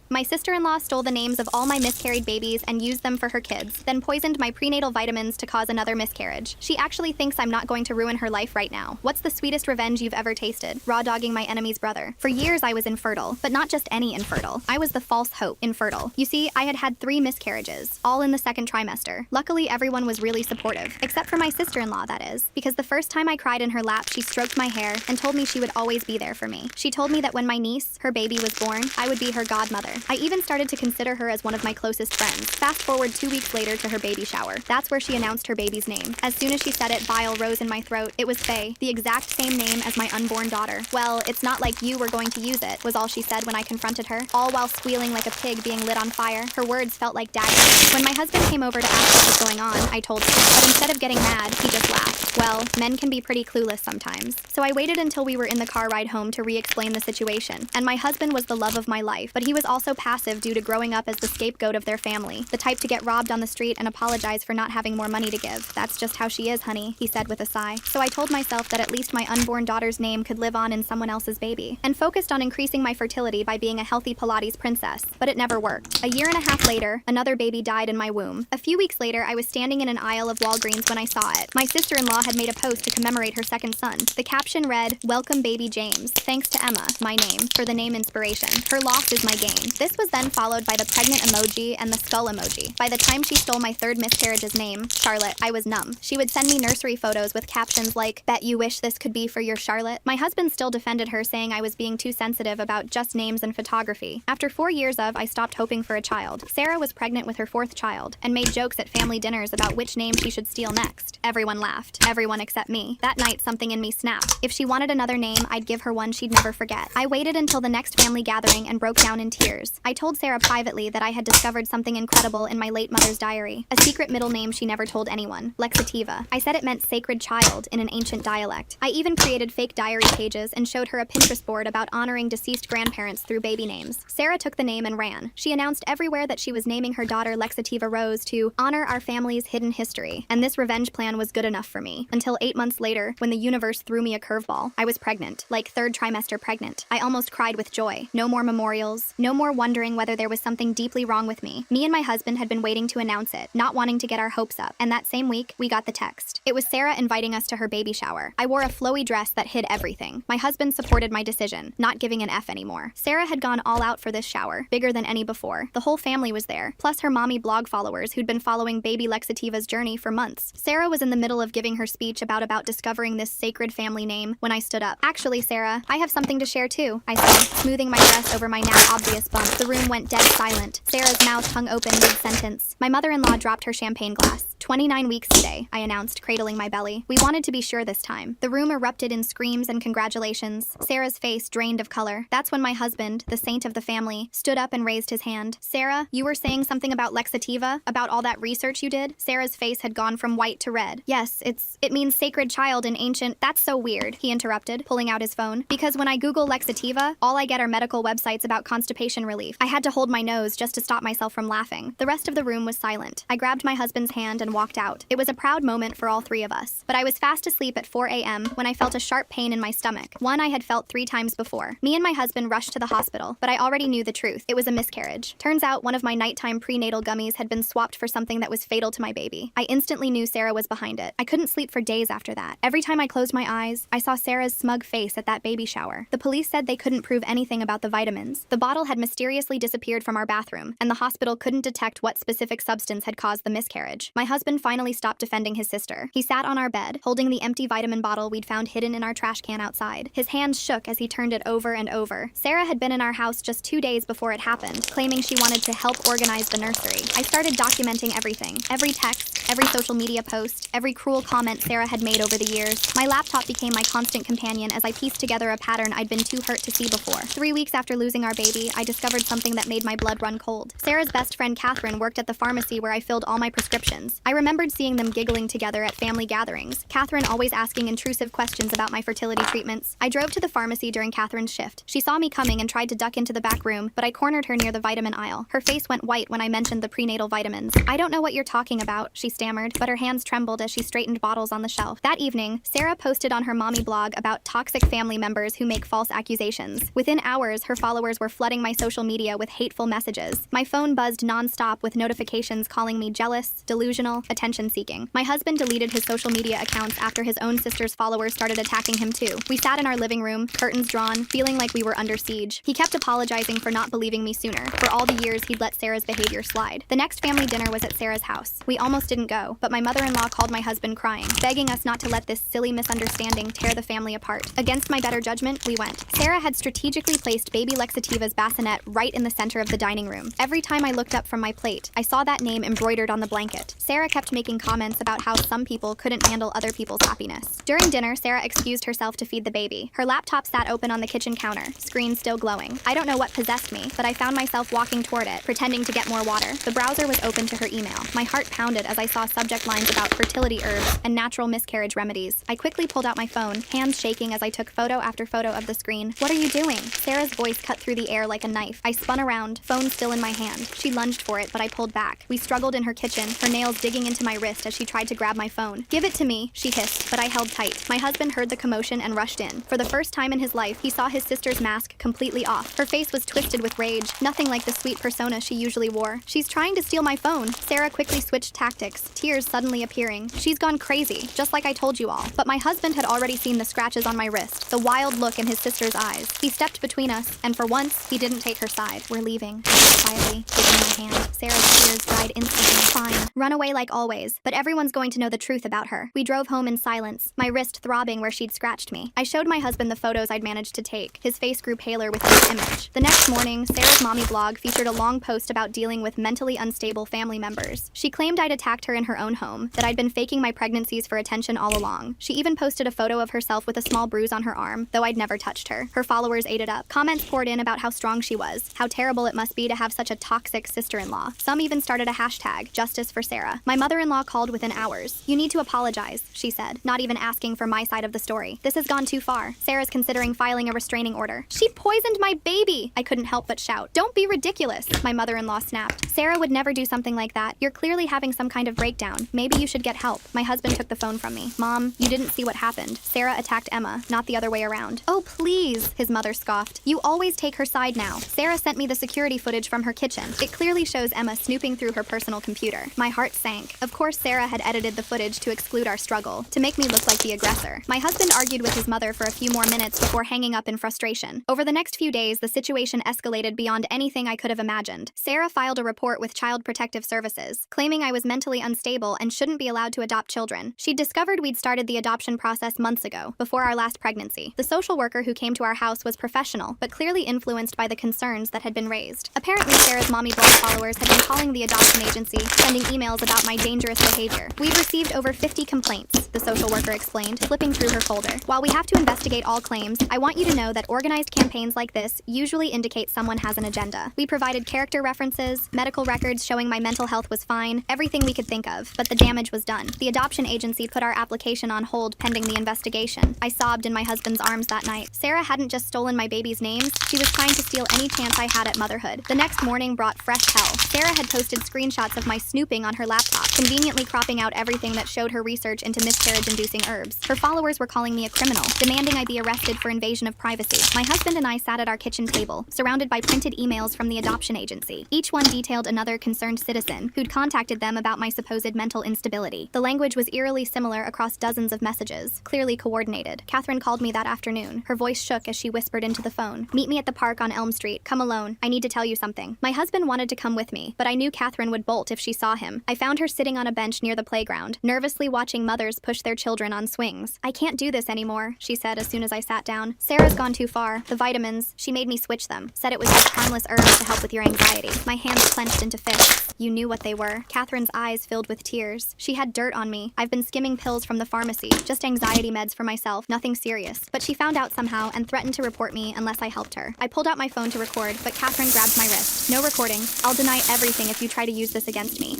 My sister-in-law stole the names of all my miscarried babies and used them for her kids, then poisoned my prenatal vitamins to cause another miscarriage. She actually thinks I'm not going to ruin her life right now. What's the sweetest revenge you've ever tasted? Raw dogging my enemy's brother. For years I was infertile, but not just any infertile. I was the false hope infertile. You see, I had had 3 miscarriages, all in the second trimester. Luckily, everyone was really supportive, except for my sister-in-law, that is, because the first time I cried in her lap, she stroked my hair and told me she would always be there for me. She told me that when my niece, her baby, was born, I would be her godmother. I even started to consider her as one of my closest friends. Fast forward 2 weeks later to her baby shower. That's where she announced her baby's name. As soon as she said it, bile rose in my throat. It was Faye, the exact same name as my unborn daughter. Well, it's not like you were going to use it, was all she said when I confronted her, all while squealing like a pig being lit on fire. Her words felt like daggers. When my husband came over to ask what was going on, I told him, but instead of getting mad, he just laughed. Well, men can be pretty clueless sometimes. So I waited until we were in the car ride home to re-explain the situation. And my husband was the love of my life, but he was also passive due to growing up as the scapegoat of their family, the type to get robbed on the street and apologize for not having more money to give. That's just how she is, honey, he said with a sigh. So I told myself that at least my unborn daughter's name could live on in someone else's baby, and focused on increasing my fertility by being a healthy Pilates princess. But it never worked. A year and a half later, another baby died in my womb. A few weeks later, I was standing in an aisle of Walgreens when I saw it. My sister-in-law had made a post to commemorate her second son. The caption read, "Welcome baby James. Thanks to Emma, my name, for the name inspiration. Her loss is my gain." This was then followed by the pregnant emoji and the skull emoji. By the time she stole my third miscarriage's name, Charlotte, I was numb. She would send me nursery photos with captions like, "Bet you wish this could be for your Charlotte." My husband still defended her, saying I was being too sensitive about just names and photography. After 4 years of, I stopped hoping for a child. Sarah was pregnant with her 4th child and made jokes at family dinners about which name she should steal next. Everyone laughed. Everyone except me. That night, something in me snapped. If she wanted another name, I'd give her one she'd never forget. I waited until the next family gathering and broke down in tears. I told Sarah privately that I had discovered something incredible in my late mother's diary. A secret middle name she never told anyone. Lexativa. I said it meant sacred child in an ancient dialect. I even created fake diary pages and showed her a Pinterest board about honoring deceased grandparents through baby names. Sarah took the name and ran. She announced everywhere that she was naming her daughter Lexativa Rose to honor our family's hidden history. And this revenge plan was good enough for me. Until 8 months later, when the universe threw me a curveball. I was pregnant, like 3rd trimester pregnant. I almost cried with joy. No more memorials. No more wondering whether there was something deeply wrong with me. Me and my husband had been waiting to announce it, not wanting to get our hopes up. And that same week, we got the text. It was Sarah inviting us to her baby shower. I wore a flowy dress that hid everything. My husband supported my decision, not giving an F anymore. Sarah had gone all out for this shower, bigger than any before. The whole family was there, plus her mommy blog followers who'd been following baby Lexativa's journey for months. Sarah was in the middle of giving her speech about discovering this sacred family name when I stood up. "Actually, Sarah, I have something to share too," I said, smoothing my dress over my now obvious bump. The room went dead silent. Sarah's mouth hung open mid-sentence. My mother-in-law dropped her champagne glass. 29 weeks today, I announced, cradling my belly. We wanted to be sure this time. The room erupted in screams and congratulations. Sarah's face drained of color. That's when my husband, the saint of the family, stood up and raised his hand. "Sarah, you were saying something about Lexativa? About all that research you did?" Sarah's face had gone from white to red. "Yes, it means sacred child in ancient—" "That's so weird," he interrupted, pulling out his phone. "Because when I Google Lexativa, all I get are medical websites about constipation relief." I had to hold my nose just to stop myself from laughing. The rest of the room was silent. I grabbed my husband's hand and walked out. It was a proud moment for all 3 of us. But I was fast asleep at 4 a.m. when I felt a sharp pain in my stomach, one I had felt 3 times before. Me and my husband rushed to the hospital, but I already knew the truth. It was a miscarriage. Turns out one of my nighttime prenatal gummies had been swapped for something that was fatal to my baby. I instantly knew Sarah was behind it. I couldn't sleep for days after that. Every time I closed my eyes, I saw Sarah's smug face at that baby shower. The police said they couldn't prove anything about the vitamins. The bottle had mysteriously disappeared from our bathroom, and the hospital couldn't detect what specific substance had caused the miscarriage. My husband finally stopped defending his sister. He sat on our bed, holding the empty vitamin bottle we'd found hidden in our trash can outside. His hands shook as he turned it over and over. Sarah had been in our house just 2 days before it happened, claiming she wanted to help organize the nursery. I started documenting everything. Every text, every social media post, every cruel comment Sarah had made over the years. My laptop became my constant companion as I pieced together a pattern I'd been too hurt to see before. 3 weeks after losing our baby, I discovered something that made my blood run cold. Sarah's best friend Catherine worked at the pharmacy where I filled all my prescriptions. I remembered seeing them giggling together at family gatherings, Catherine always asking intrusive questions about my fertility treatments. I drove to the pharmacy during Catherine's shift. She saw me coming and tried to duck into the back room, but I cornered her near the vitamin aisle. Her face went white when I mentioned the prenatal vitamins. "I don't know what you're talking about," she stammered, but her hands trembled as she straightened bottles on the shelf. That evening, Sarah posted on her mommy blog about toxic family members who make false accusations. Within hours, her followers were flooding my social media with hateful messages. My phone buzzed nonstop with notifications calling me jealous, delusional, attention-seeking. My husband deleted his social media accounts after his own sister's followers started attacking him too. We sat in our living room, curtains drawn, feeling like we were under siege. He kept apologizing for not believing me sooner, for all the years he'd let Sarah's behavior slide. The next family dinner was at Sarah's house. We almost didn't go, but my mother-in-law called my husband crying, begging us not to let this silly misunderstanding tear the family apart. Against my better judgment, we went. Sarah had strategically placed baby Lexativa's bassinet right in the center of the dining room. Every time I looked up from my plate, I saw that name embroidered on the blanket. Sarah kept making comments about how some people couldn't handle other people's happiness. During dinner, Sarah excused herself to feed the baby. Her laptop sat open on the kitchen counter, screen still glowing. I don't know what possessed me, but I found myself walking toward it, pretending to get more water. The browser was open to her email. My heart pounded as I saw subject lines about fertility herbs and natural miscarriage remedies. I quickly pulled out my phone, hands shaking as I took photo after photo of the screen. "What are you doing?" Sarah's voice cut through the air like a knife. I spun around, phone still in my hand. She lunged for it, but I pulled back. We struggled in her kitchen, her nails digging into my wrist as she tried to grab my phone. "Give it to me," she hissed, but I held tight. My husband heard the commotion and rushed in. For the first time in his life, he saw his sister's mask completely off. Her face was twisted with rage, nothing like the sweet persona she usually wore. "She's trying to steal my phone." Sarah quickly switched tactics, tears suddenly appearing. "She's gone crazy, just like I told you all." But my husband had already seen the scratches on my wrist, the wild look in his sister's eyes. He stepped between us, and for once, he didn't take her side. "We're leaving," I said quietly, taking my hand. Sarah's tears dried instantly. "Fine. Run away like always, but everyone's going to know the truth about her." We drove home in silence, my wrist throbbing where she'd scratched me. I showed my husband the photos I'd managed to take. His face grew paler with each image. The next morning, Sarah's mommy blog featured a long post about dealing with mentally unstable family members. She claimed I'd attacked her in her own home, that I'd been faking my pregnancies for attention all along. She even posted a photo of herself with a small bruise on her arm, though I'd never touched her. Her followers ate it up. Comments poured in about how strong she was, how terrible it must be to have such a toxic sister-in-law. Some even started a hashtag, Justice for Sarah. My mother-in-law called within hours. "You need to apologize," she said, not even asking for my side of the story. "This has gone too far. Sarah's considering filing a restraining order." "She poisoned my baby!" I couldn't help but shout. "Don't be ridiculous," my mother-in-law snapped. "Sarah would never do something like that. You're clearly having some kind of breakdown. Maybe you should get help." My husband took the phone from me. "Mom, you didn't see what happened. Sarah attacked Emma, not the other way around." "Oh, please," his mother scoffed. "You always take her side now." Sarah sent me the security footage from her kitchen. It clearly shows Emma snooping through her personal computer. My heart sank. Of course, Sarah had edited the footage to exclude our struggle, to make me look like the aggressor. My husband argued with his mother for a few more minutes before hanging up in frustration. Over the next few days, the situation escalated beyond anything I could have imagined. Sarah filed a report with Child Protective Services, claiming I was mentally unstable and shouldn't be allowed to adopt children. She'd discovered we'd started the adoption process months ago, before our last pregnancy. The social worker who came to our house was professional, but clearly influenced by the concerns that had been raised. Apparently, Sarah's mommy blog followers had been calling the adoption agency, sending emails about my dangerous behavior. "We've received over 50 complaints," the social worker explained, flipping through her folder. "While we have to investigate all claims, I want you to know that organized campaigns like this usually indicate someone has an agenda. We provided character references, medical records showing my mental health was fine, everything we could think of, but the damage was done. The adoption agency put our application on hold pending the investigation." I sobbed in my husband's arms that night. Sarah hadn't just stolen my baby's names, she was trying to steal any chance I had at motherhood. The next morning brought fresh hell. Sarah had posted screenshots of my snooping on her laptop, conveniently cropping out everything that showed her research into miscarriage-inducing herbs. Her followers were calling me a criminal, demanding I be arrested for invasion of privacy. My husband and I sat at our kitchen table, surrounded by printed emails from the adoption agency. Each one detailed another concerned citizen who'd contacted them about my supposed mental instability. The language was eerily similar across dozens of messages, clearly coordinated. Catherine called me that afternoon. Her voice shook as she whispered into the phone. "Meet me at the park on Elm Street. Come alone. I need to tell you something." My husband wanted to come with me, but I knew Catherine would bolt if she saw him. I found her sitting on a bench near the playground, nervously watching mothers push their children on swings. "I can't do this anymore," she said as soon as I sat down. "Sarah's gone too far. The vitamins, she made me switch them. Said it was just harmless herbs to help with your anxiety." My hands clenched into fists. "You knew what they were." Catherine's eyes filled with tears. "She had dirt on me. I've been skimming pills from the pharmacy, just anxiety meds for myself, nothing serious. But she found out somehow and threatened to report me unless I helped her." I pulled out my phone to record, but Catherine grabbed my wrist. "No recording. I'll deny everything if you try to use this against me.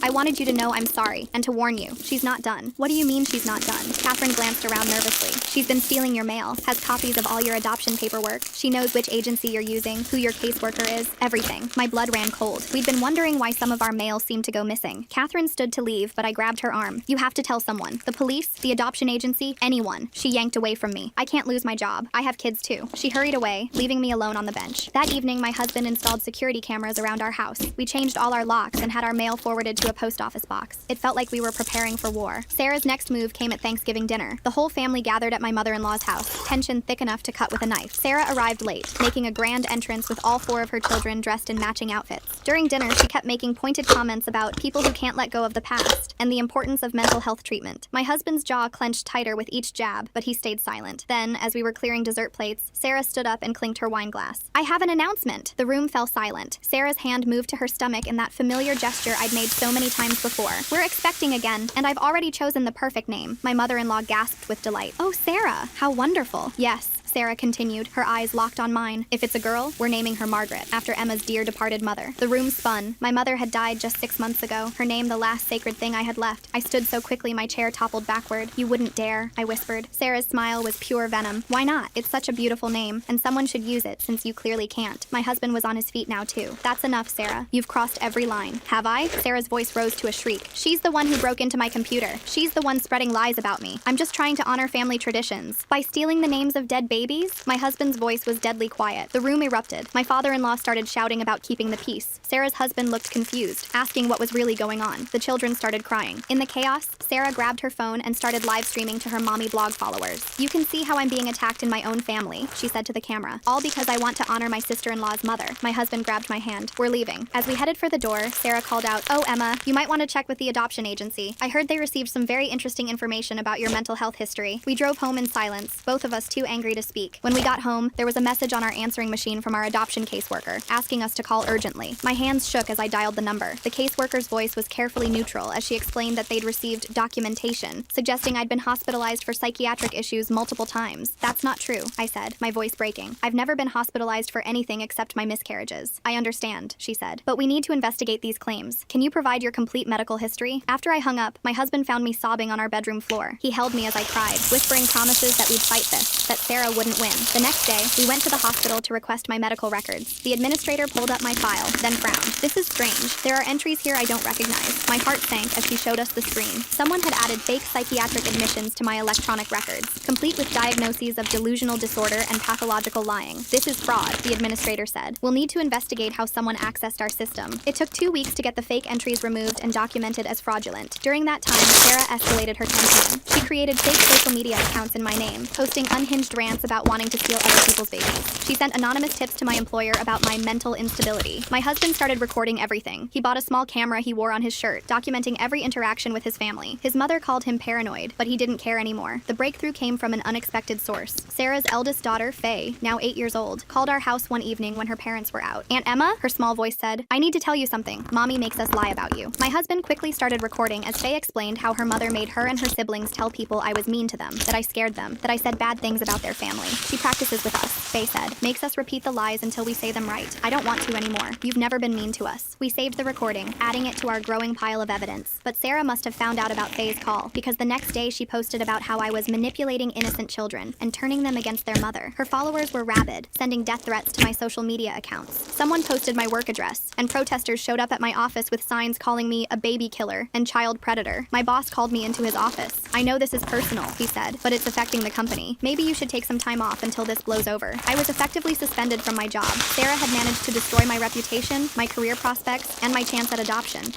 I wanted wanted you to know I'm sorry, and to warn you, she's not done. What do you mean she's not done? Catherine glanced around nervously. She's been stealing your mail, has copies of all your adoption paperwork. She knows which agency you're using, who your caseworker is, everything. My blood ran cold. We'd been wondering why some of our mail seemed to go missing. Catherine stood to leave, but I grabbed her arm. You have to tell someone. The police, the adoption agency, anyone. She yanked away from me. I can't lose my job. I have kids too. She hurried away, leaving me alone on the bench. That evening, my husband installed security cameras around our house. We changed all our locks and had our mail forwarded to a post office box. It felt like we were preparing for war. Sarah's next move came at Thanksgiving dinner. The whole family gathered at my mother-in-law's house, tension thick enough to cut with a knife. Sarah arrived late, making a grand entrance with all 4 of her children dressed in matching outfits. During dinner, she kept making pointed comments about people who can't let go of the past and the importance of mental health treatment. My husband's jaw clenched tighter with each jab, but he stayed silent. Then, as we were clearing dessert plates, Sarah stood up and clinked her wine glass. I have an announcement. The room fell silent. Sarah's hand moved to her stomach in that familiar gesture I'd made so many times before. We're expecting again, and I've already chosen the perfect name. My mother-in-law gasped with delight. Oh, Sarah, how wonderful. Yes, Sarah continued, her eyes locked on mine. If it's a girl, we're naming her Margaret, after Emma's dear departed mother. The room spun. My mother had died just 6 months ago, her name the last sacred thing I had left. I stood so quickly my chair toppled backward. You wouldn't dare, I whispered. Sarah's smile was pure venom. Why not? It's such a beautiful name, and someone should use it since you clearly can't. My husband was on his feet now too. That's enough, Sarah. You've crossed every line. Have I? Sarah's voice rose to a shriek. She's the one who broke into my computer. She's the one spreading lies about me. I'm just trying to honor family traditions. By stealing the names of dead babies? My husband's voice was deadly quiet. The room erupted. My father-in-law started shouting about keeping the peace. Sarah's husband looked confused, asking what was really going on. The children started crying. In the chaos, Sarah grabbed her phone and started live streaming to her mommy blog followers. You can see how I'm being attacked in my own family, she said to the camera. All because I want to honor my sister-in-law's mother. My husband grabbed my hand. We're leaving. As we headed for the door, Sarah called out, "Oh, Emma, you might want to check with the adoption agency. I heard they received some very interesting information about your mental health history." We drove home in silence, both of us too angry to speak. When we got home, there was a message on our answering machine from our adoption caseworker, asking us to call urgently. My hands shook as I dialed the number. The caseworker's voice was carefully neutral as she explained that they'd received documentation, suggesting I'd been hospitalized for psychiatric issues multiple times. That's not true, I said, my voice breaking. I've never been hospitalized for anything except my miscarriages. I understand, she said, but we need to investigate these claims. Can you provide your complete medical history? After I hung up, my husband found me sobbing on our bedroom floor. He held me as I cried, whispering promises that we'd fight this, that Sarah wouldn't win. The next day, we went to the hospital to request my medical records. The administrator pulled up my file, then frowned. This is strange. There are entries here I don't recognize. My heart sank as she showed us the screen. Someone had added fake psychiatric admissions to my electronic records, complete with diagnoses of delusional disorder and pathological lying. This is fraud, the administrator said. We'll need to investigate how someone accessed our system. It took 2 weeks to get the fake entries removed and documented as fraudulent. During that time, Sarah escalated her campaign. She created fake social media accounts in my name, posting unhinged rants about wanting to steal other people's babies. She sent anonymous tips to my employer about my mental instability. My husband started recording everything. He bought a small camera he wore on his shirt, documenting every interaction with his family. His mother called him paranoid, but he didn't care anymore. The breakthrough came from an unexpected source. Sarah's eldest daughter, Faye, now 8 years old, called our house one evening when her parents were out. "Aunt Emma," her small voice said, "I need to tell you something. Mommy makes us lie about you." My husband quickly started recording as Faye explained how her mother made her and her siblings tell people I was mean to them, that I scared them, that I said bad things about their family. "She practices with us," Faye said, "makes us repeat the lies until we say them right. I don't want to anymore. You've never been mean to us." We saved the recording, adding it to our growing pile of evidence. But Sarah must have found out about Faye's call, because the next day she posted about how I was manipulating innocent children and turning them against their mother. Her followers were rabid, sending death threats to my social media accounts. Someone posted my work address, and protesters showed up at my office with signs calling me a baby killer and child predator. My boss called me into his office. "I know this is personal," he said, "but it's affecting the company. Maybe you should take some time off until this blows over." I was effectively suspended from my job. Sarah had managed to destroy my reputation, my career prospects, and my chance at adoption.